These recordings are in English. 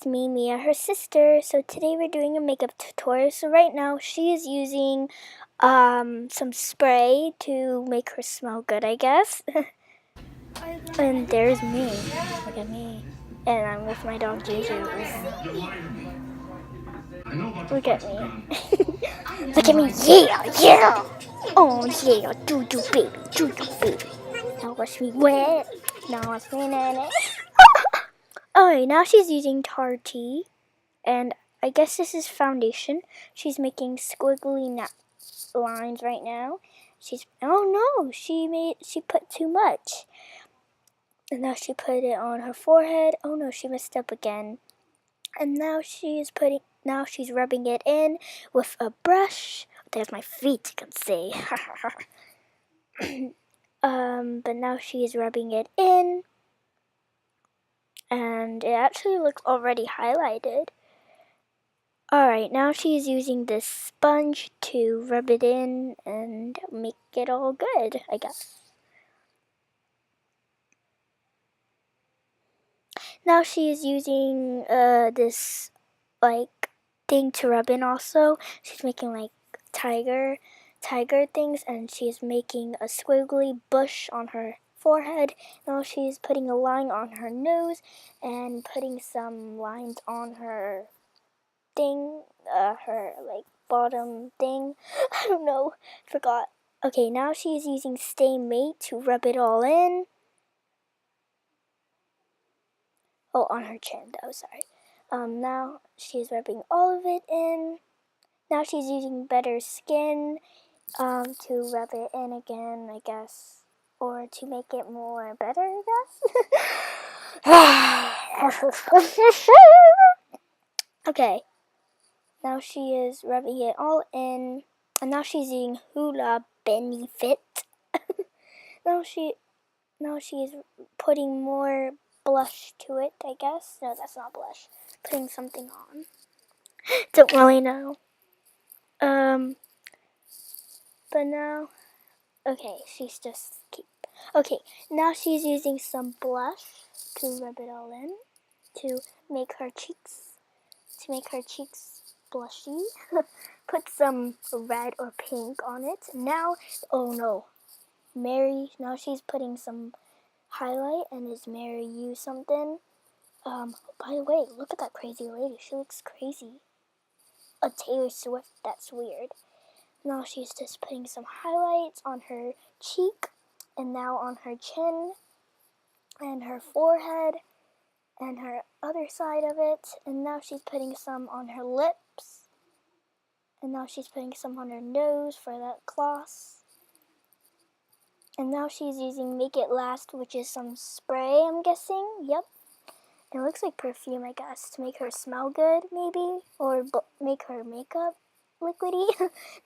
with me, Mia, her sister. So today we're doing a makeup tutorial. So right now she is using some spray to make her smell good, I guess. And there's me. Look at me. And I'm with my dog JJ right now. Look at me. Look at me. Yeah, yeah. Oh yeah, doo-doo baby, doo-doo baby. Now watch me wet. Now watch me nana. Alright, now she's using Tarte. And I guess this is foundation. She's making squiggly lines right now. Oh no, she put too much. And now she put it on her forehead. Oh no, she messed up again. And now she's rubbing it in with a brush. There's my feet, you can see. But now she's rubbing it in. And it actually looks already highlighted. Alright, now she's using this sponge to rub it in and make it all good, I guess. Now she is using this thing to rub in also. She's making tiger things, and she's making a squiggly bush on her forehead. Now she's putting a line on her nose and putting some lines on her thing, her bottom thing. I don't know, forgot. Okay, now she's using Stay Mate to rub it all in. Oh, on her chin though, sorry. Now she's rubbing all of it in. Now she's using Better Skin to rub it in again, I guess. Or to make it more better, I guess. Okay. Now she is rubbing it all in. And now she's using Hula Benefit. Now she is putting more blush to it, I guess. No, that's not blush. Putting something on. Don't really know. But now, okay, she's just okay, now she's using some blush to rub it all in to make her cheeks blushy. Put some red or pink on it. Now, oh no, now she's putting some highlight, and is Mary you something? By the way, look at that crazy lady. She looks crazy. A Taylor Swift, that's weird. Now she's just putting some highlights on her cheek, and now on her chin, and her forehead, and her other side of it. And now she's putting some on her lips. And now she's putting some on her nose for that gloss. And now she's using Make It Last, which is some spray, I'm guessing. Yep. It looks like perfume, I guess, to make her smell good, maybe. Or make her makeup liquidy.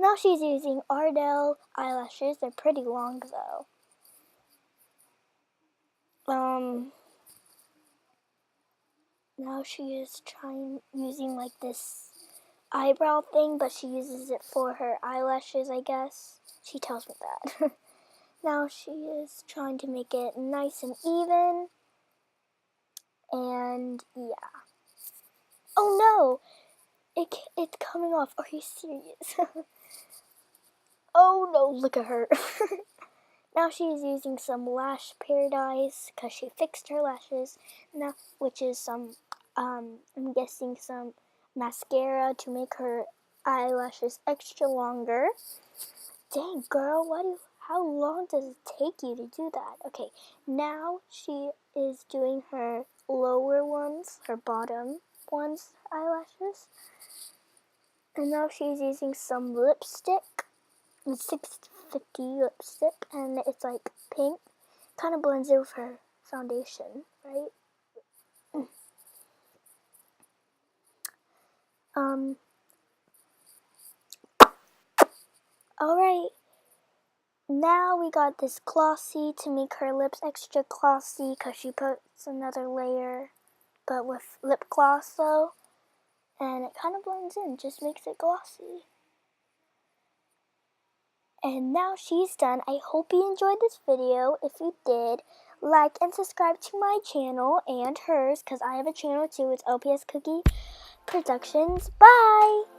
Now she's using Ardell eyelashes. They're pretty long, though. Now she is using this eyebrow thing, but she uses it for her eyelashes, I guess. She tells me that. Now she is trying to make it nice and even. And yeah. Oh no! It's coming off. Are you serious? Oh no, look at her. Now she's using some lash paradise because she fixed her lashes. Now, which is some, I'm guessing some mascara to make her eyelashes extra longer. Dang girl, how long does it take you to do that? Okay, now she is doing her lower ones, her bottom ones eyelashes. And now she's using some lipstick. 650 lipstick, and it's pink. Kind of blends in with her foundation, right? Alright. Now we got this glossy to make her lips extra glossy because she puts another layer, but with lip gloss though. And it kind of blends in, just makes it glossy. And now she's done. I hope you enjoyed this video. If you did, like and subscribe to my channel and hers, because I have a channel too. It's OPS Cookie Productions. Bye!